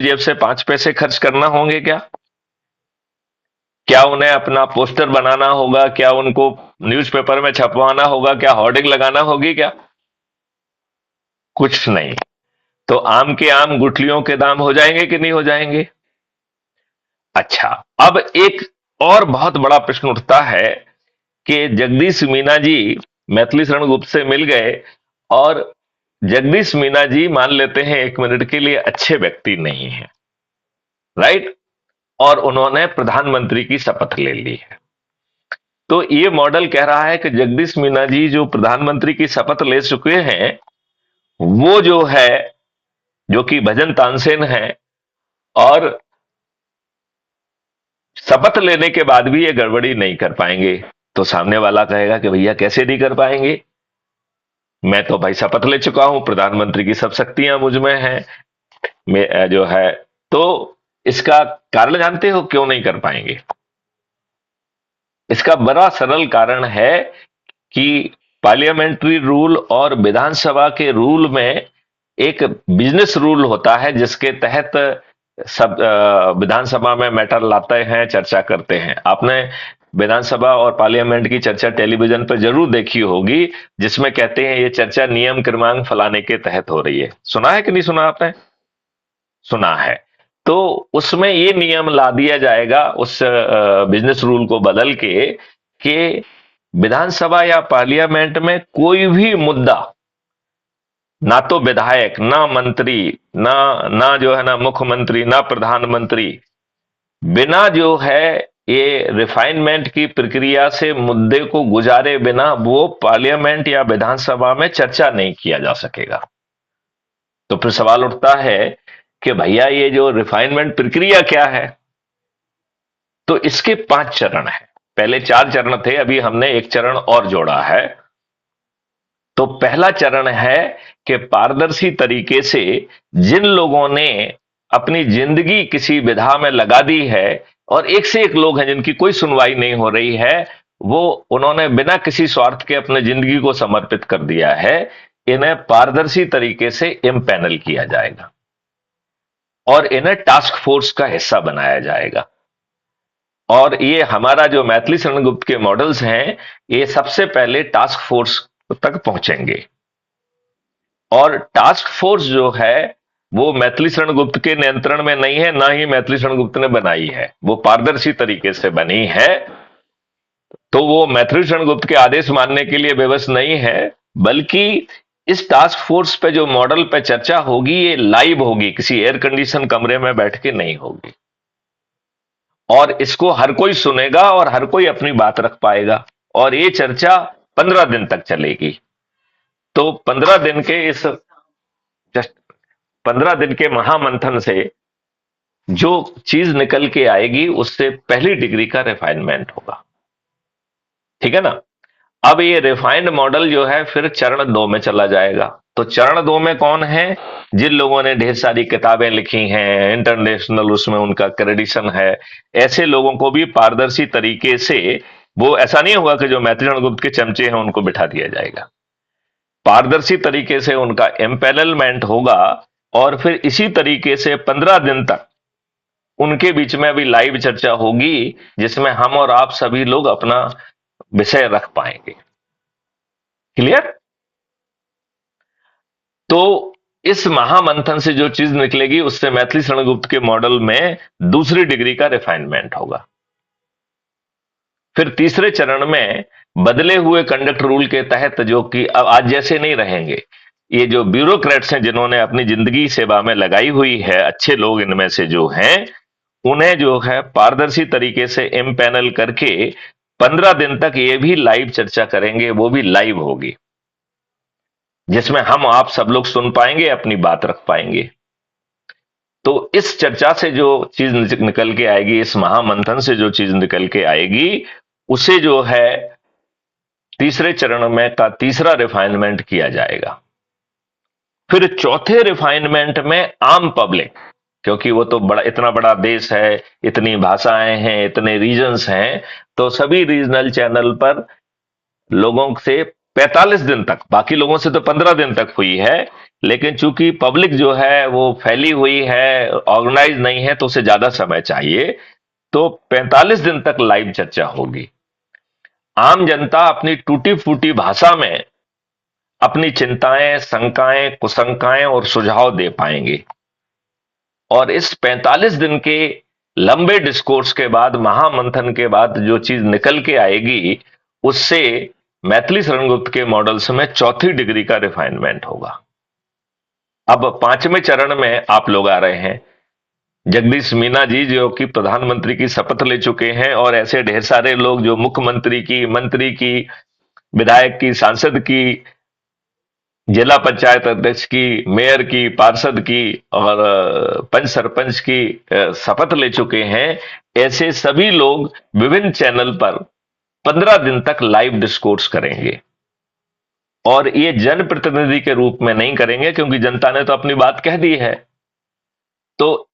जेब से 5 पैसे खर्च करना होंगे क्या? क्या उन्हें अपना पोस्टर बनाना होगा? क्या उनको न्यूज़पेपर में छपवाना होगा? क्या होर्डिंग लगाना होगी क्या? कुछ नहीं। तो आम के आम गुठलियों के दाम हो जाएंगे कि नहीं हो जाएंगे? अच्छा, अब एक और बहुत बड़ा प्रश्न उठता है कि जगदीश मीना जी मैथिली शरण गुप्त से मिल गए, और जगदीश मीना जी मान लेते हैं 1 मिनट के लिए अच्छे व्यक्ति नहीं है, राइट? और उन्होंने प्रधानमंत्री की शपथ ले ली है। तो ये मॉडल कह रहा है कि जगदीश मीना जी जो प्रधानमंत्री की शपथ ले चुके हैं, वो जो है, जो कि भजन तानसेन है, और शपथ लेने के बाद भी ये गड़बड़ी नहीं कर पाएंगे। तो सामने वाला कहेगा कि भैया कैसे नहीं कर पाएंगे, मैं तो भाई शपथ ले चुका हूं, प्रधानमंत्री की सब शक्तियां मुझ में हैं, मैं जो है। तो इसका कारण जानते हो क्यों नहीं कर पाएंगे? इसका बड़ा सरल कारण है कि पार्लियामेंट्री रूल और विधानसभा के रूल में एक बिजनेस रूल होता है, जिसके तहत सब विधानसभा में मैटर लाते हैं, चर्चा करते हैं। आपने विधानसभा और पार्लियामेंट की चर्चा टेलीविजन पर जरूर देखी होगी, जिसमें कहते हैं ये चर्चा नियम क्रमांक फलाने के तहत हो रही है। सुना है कि नहीं सुना आपने? सुना है। तो उसमें ये नियम ला दिया जाएगा, उस बिजनेस रूल को बदल के, कि विधानसभा या पार्लियामेंट में कोई भी मुद्दा, ना तो विधायक, ना मंत्री, ना ना जो है ना मुख्यमंत्री, ना प्रधानमंत्री, बिना जो है ये रिफाइनमेंट की प्रक्रिया से मुद्दे को गुजारे बिना वो पार्लियामेंट या विधानसभा में चर्चा नहीं किया जा सकेगा। तो फिर सवाल उठता है कि भैया ये जो रिफाइनमेंट प्रक्रिया क्या है? तो इसके 5 चरण हैं। पहले 4 चरण थे, अभी हमने एक चरण और जोड़ा है। तो पहला चरण है कि पारदर्शी तरीके से जिन लोगों ने अपनी जिंदगी किसी विधा में लगा दी है, और एक से एक लोग हैं जिनकी कोई सुनवाई नहीं हो रही है, वो उन्होंने बिना किसी स्वार्थ के अपने जिंदगी को समर्पित कर दिया है, इन्हें पारदर्शी तरीके से इम्पैनल किया जाएगा और इन्हें टास्क फोर्स का हिस्सा बनाया जाएगा। और ये हमारा जो मैथिली शरण गुप्त के मॉडल्स हैं, ये सबसे पहले टास्क फोर्स तक पहुंचेंगे। और टास्क फोर्स जो है वो मैथिली शरण गुप्त के नियंत्रण में नहीं है, ना ही मैथिली शरण गुप्त ने बनाई है, वो पारदर्शी तरीके से बनी है। तो वो मैथिली शरण गुप्त के आदेश मानने के लिए विवश नहीं है, बल्कि इस टास्क फोर्स पे जो मॉडल पे चर्चा होगी, ये लाइव होगी, किसी एयर कंडीशन कमरे में बैठ के नहीं होगी। और इसको हर कोई सुनेगा और हर कोई अपनी बात रख पाएगा, और ये चर्चा 15 दिन तक चलेगी। तो 15 दिन के इस जस्ट 15 दिन के महामंथन से जो चीज निकल के आएगी, उससे पहली डिग्री का रिफाइनमेंट होगा। ठीक है ना? अब ये रिफाइंड मॉडल जो है फिर चरण 2 में चला जाएगा। तो चरण 2 में कौन है? जिन लोगों ने ढेर सारी किताबें लिखी हैं, इंटरनेशनल उसमें उनका क्रेडिशन है, ऐसे लोगों को भी पारदर्शी तरीके से, वो ऐसा नहीं होगा कि जो मैथिली शरण गुप्त के चमचे हैं उनको बिठा दिया जाएगा। पारदर्शी तरीके से उनका एम्पेनलमेंट होगा, और फिर इसी तरीके से 15 दिन तक उनके बीच में अभी लाइव चर्चा होगी, जिसमें हम और आप सभी लोग अपना विषय रख पाएंगे। क्लियर? तो इस महामंथन से जो चीज निकलेगी, उससे मैथिली शरण गुप्त के मॉडल में दूसरी डिग्री का रिफाइनमेंट होगा। फिर तीसरे चरण में बदले हुए कंडक्ट रूल के तहत, जो कि अब आज जैसे नहीं रहेंगे, ये जो ब्यूरोक्रेट्स हैं जिन्होंने अपनी जिंदगी सेवा में लगाई हुई है, अच्छे लोग इनमें से जो हैं, उन्हें जो है पारदर्शी तरीके से इम्पैनल करके 15 दिन तक ये भी लाइव चर्चा करेंगे, वो भी लाइव होगी, जिसमें हम आप सब लोग सुन पाएंगे, अपनी बात रख पाएंगे। तो इस चर्चा से जो चीज निकल के आएगी, इस महामंथन से जो चीज निकल के आएगी, उसे जो है तीसरे चरण में का तीसरा रिफाइनमेंट किया जाएगा। फिर चौथे रिफाइनमेंट में आम पब्लिक, क्योंकि वो तो बड़ा, इतना बड़ा देश है, इतनी भाषाएं हैं, इतने रीजन्स हैं, तो सभी रीजनल चैनल पर लोगों से 45 दिन तक, बाकी लोगों से तो 15 दिन तक हुई है, लेकिन चूंकि पब्लिक जो है वो फैली हुई है, ऑर्गेनाइज नहीं है, तो उसे ज्यादा समय चाहिए। तो 45 दिन तक लाइव चर्चा होगी। आम जनता अपनी टूटी फूटी भाषा में अपनी चिंताएं, शंकाएं, कुशंकाएं और सुझाव दे पाएंगे। और इस 45 दिन के लंबे डिस्कोर्स के बाद, महामंथन के बाद जो चीज निकल के आएगी, उससे मैथिली शरणगुप्त के मॉडल्स में चौथी डिग्री का रिफाइनमेंट होगा। अब पांचवें चरण में आप लोग आ रहे हैं। जगदीश मीना जी जो कि प्रधानमंत्री की शपथ ले चुके हैं, और ऐसे ढेर सारे लोग जो मुख्यमंत्री की, मंत्री की, विधायक की, सांसद की, जिला पंचायत अध्यक्ष की, मेयर की, पार्षद की और पंच सरपंच की शपथ ले चुके हैं। ऐसे सभी लोग विभिन्न चैनल पर 15 दिन तक लाइव डिस्कोर्स करेंगे। और ये जनप्रतिनिधि के रूप में नहीं करेंगे, क्योंकि जनता ने तो अपनी बात कह दी है। तो